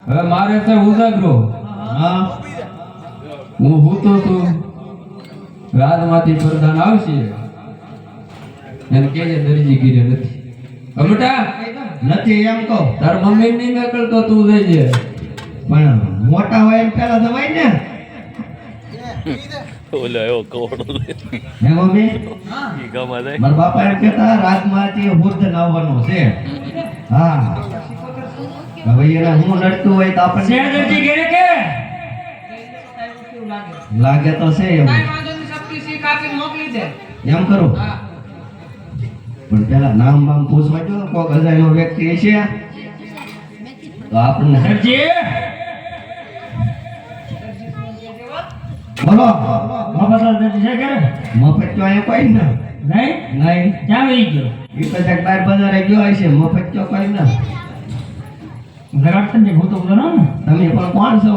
હવે મારે તો ઉજાગરો. હા હું હૂતો છું, રાજમાંથી પ્રધાન આવશે એને કેજે દરજી ગીરે નથી. હવે બેટા નથી એમ કહો. તાર મમ્મી નહીં મેકલતો તું જઈજે. પણ મોટા હોય એમ પેલા જવાય ને. ઓલા એવો કવડો હે મમ્મી ઈ ગામમાં જાય. મારા બાપા એમ કહેતા રાજમાંથી હુર્ધન આવવાનું છે. હા હવે એને હું નડતું હોય તો આપણને શેર દરજી ઘેરે કે લાગે તો છે એમ. કાઈ વાંધો નહીં, શક્તિ સી કાપી મોકલી દે. એમ કરું. હા પણ પેલા નામ બામ પૂછવા જો કોક અજાણ્યો વ્યક્તિ હશે તો આપણને દરજી બોલો. મફતલાલ દરજી છે કે મફત તો અહીંયા કોઈ ને નહીં નહીં. ક્યાં વહી ગયો એ તો ક્યાંક બહાર બજારે ગયો હશે. મફત તો કોઈ ને. ઘરાટ ને ભૂતો બોલો ને તમે પણ કોણ છો?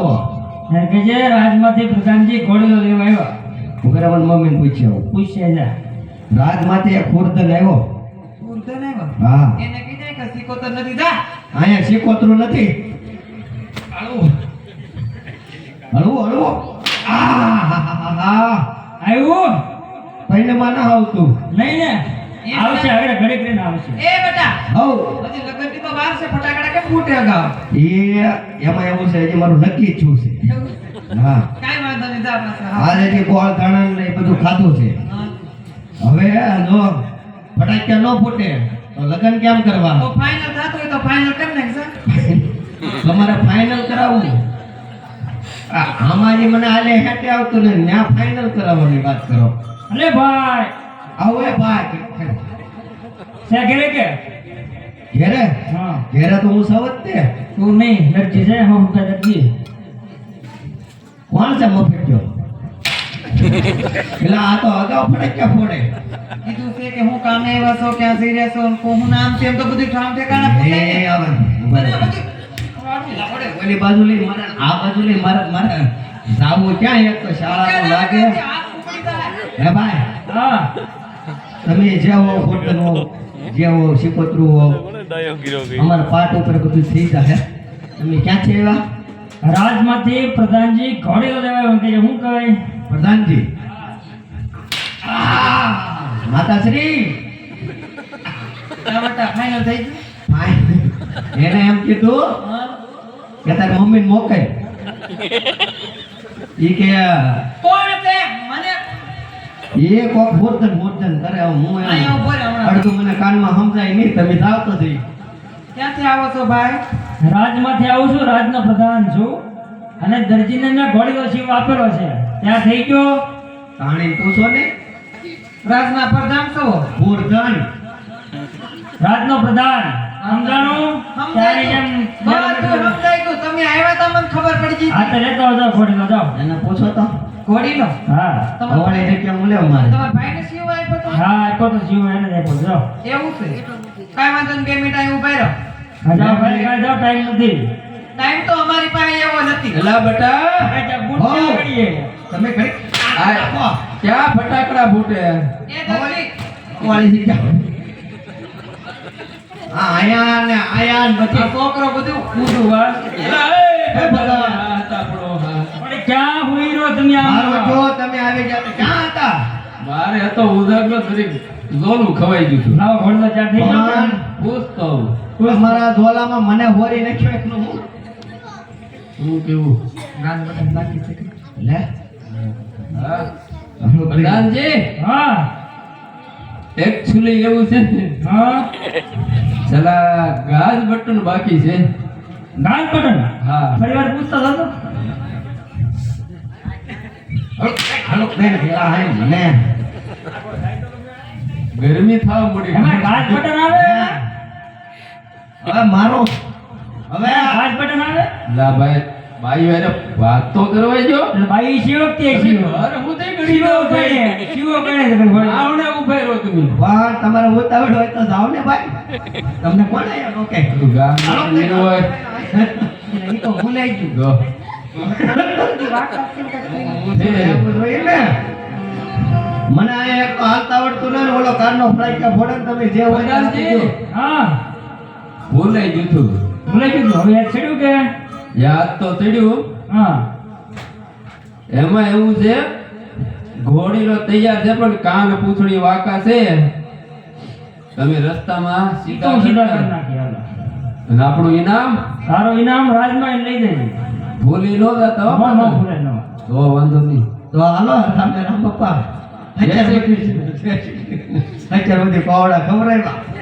ત્યારે કે છે રાજમાંથી પ્રધાનજી ઘોડીઓ લેવા આવ્યા. ઉગ્રવન મમ્મીને પૂછ્યો. પૂછે જા રાજમાંથી એક હુર્ધન આવ્યો. ઉર્ધન આવ્યો. હા એને કીધે કે સિકોતર નથી જા. અહીંયા શીકોતરું નથી. આળું. હળવું હળવું. આવ્યું પહેલેમાં ના આવતું. નહીં ને આવશે આગળ ઘડી કરીને આવશે. એ બેટા હવ હજી લગનથી તો વાર છે, ફટાકડા કેમ ફૂટે અગાઉ? એ એમાં એવું છે હજી મારું નક્કી જ છું છે. હા કાઈ વાંધો નહીં, જા પાસે. હા. આજે જે ગોળ ધાણા ને એ બધું ખાધું છે. હા. હવે જો ફટાકડા ન ફૂટે તો લગ્ન કેમ કરવા? તો ફાઇનલ થતું હોય તો ફાઇનલ કરી નાખશે. તમારે ફાઇનલ કરાવવું. આમાં જે મને હાલે હેઠે આવતું ને ત્યાં ફાઇનલ કરાવવાની વાત કરો. અલે ભાઈ આવો એ ભાઈ છે ઘેરે કે ઘેરે હા ઘેરે તો હું સવત તે. તું નહીં દરજી છે હું કે દરજી કોણ છે મફેટ્યો? પેલા આ તો અગાઉ ફટાકડા ફોડે. કીધું છે કે હું કામે આવ્યા છો, ક્યાં જઈ રહ્યા છો, હું નામ છે, એમ તો બધું ઠામ ઠેકાણા પૂછે એ ને. આવે. મને આ બધું વાળું લાવડે. ઓલી બાજુ લઈ મારે આ બાજુ લઈ મારે જાવું ક્યાં? એક તો શાળાનું લાગે. હાથ ઉપડી જાય. હે ભાઈ હા તમે જે હો હોટલ હો જે હો શીકોતરું હો કોને દાયો ગીરો ગઈ. અમારા પાટ ઉપર બધું થઈ જાય. તમે ક્યાંથી આવ્યા? રાજમાંથી પ્રધાનજી ઘોડીઓ લેવા આવ્યા. કે શું કહેવાય પ્રધાનજી. માતાશ્રી જા બેટા, ફાઇનલ થઈ ગયું. એને એમ કીધું હા. કે તારી મમ્મીને મોકલ. ઈ કે કોણ છે? મને એ કોક હોર્ધન કરે. હું એમ અહીંયા ઉભો રહે હમણાં. અડધું મને કાનમાં સમજાય નહીં. તમે જાવ તો જઈ. ક્યાંથી આવો છો ભાઈ? રાજમાંથી આવું છું, રાજનો પ્રધાન છું અને દરજીને મેં ઘોડીઓ શિવ આપેલો છે. ત્યાં થઈ ગયો તાણી પૂછો ને. રાજના પ્રધાન છો? હોર્ધન રાજનો પ્રધાન સમજાણું ત્યારે સમજાય જેમ ગયું. બધું સમજાય ગયું. તમે આવ્યા તા મને ખબર પડી ગઈ. આ તો લેતો જાઓ ઘોડીઓ જાઓ. એને પૂછો તો. ઘોડીનો હા હવાળી જગ્યા હું લેવા મારે. તમારા ભાઈને શિવ આપ્યો તો? હા આપ્યો તો શિવ એને જ આપ્યો જાઓ. એવું છે. કાંઈ વાંધો નહીં, 2 મિનિટ અહીં ઉભા રહો. હા, જાઓ ભાઈ કાંઈ જાઓ ટાઈમ નથી. ટાઈમ તો અમારી પાસે એવો નથી. એલા બેટા કાંઈ ત્યાં બૂટ ક્યાં કરીએ? તમે ઘડી આ ક્યાં ફટાકડા ફૂટે? એ દર્દી, હવાળી જગ્યા. હા આયા ને આ છોકરો બધું ઊંધું વાત. હે ભગવાન. હાથ આપણો હાથ. પણ ક્યાં હુઈ રહ્યો તમે મારો આમ? જો તમે આવી ગયા તો ક્યાં હતા? મારે હતો ઉજાગરો જરીક ઝોલું ખવાઈ ગયું હતું. લાવો ઘોડીઓ ચાર થઈ ગયો. પણ પૂછતો તમારા ઝોલામાં મને હોરી નાખ્યો એકલું હું. હું કેવું? ગાન બટન બાકી છે. લે હા પ્રધાનજી હા એકચ્યુઅલી એવું છે ને, હા ચલા ગાજ બટન બાકી છે. ગાન પટન હા ફરી વાર પૂછતો હતો. હાલો બેન પેલા હે મને ગરમી થાવ મળી. એમાં ગાજ બટન આવે હવે મારો હવે ગાજ બટન આવે લા ભાઈ ભાઈ અરે વાત તો કરવા જો. એટલે ભાઈ શિવ તે શિવ અરે હું તે શિવો ગણી કહે શિવો કહે છે ભાઈ ઘોડી. આવને ઉભા રહો તમે. પણ તમારે ઉતાવળ હોય તો જાઓ ને ભાઈ. તમને કોણ આયા ઓકે તું ગામ ની હોય એ તો ભૂલાઈ ગયું. જો એવું જોઈએ ને. મને આ એક તો હાલતા આવડતું નહીં ને ઓલો કારનો ફ્લાઇટ ફોડે ને તમે જે હોય તે આપી પ્રધાનજી દો. હા ભૂલાઈ ગયું તું. ભૂલાઈ ગયું હવે યાદ છેડ્યું કે યાદ તો ચડ્યું. હા એમાં એવું છે ઘોડીલો તૈયાર છે પણ કાન પૂંછડી વાંકા છે. તમે રસ્તામાં તો સીધા સીધા કરી કરતા. નાખી હાલો. અને આપણું ઇનામ તારો ઇનામ રાજમાં લઈ જજે. ભૂલી ન જતા હો. ન ભૂલે ન. તો વાંધો નહીં. તો હાલો રામ રામ પપ્પા જય શ્રી અત્યાર બધી પાવડા ખવડાવ્યા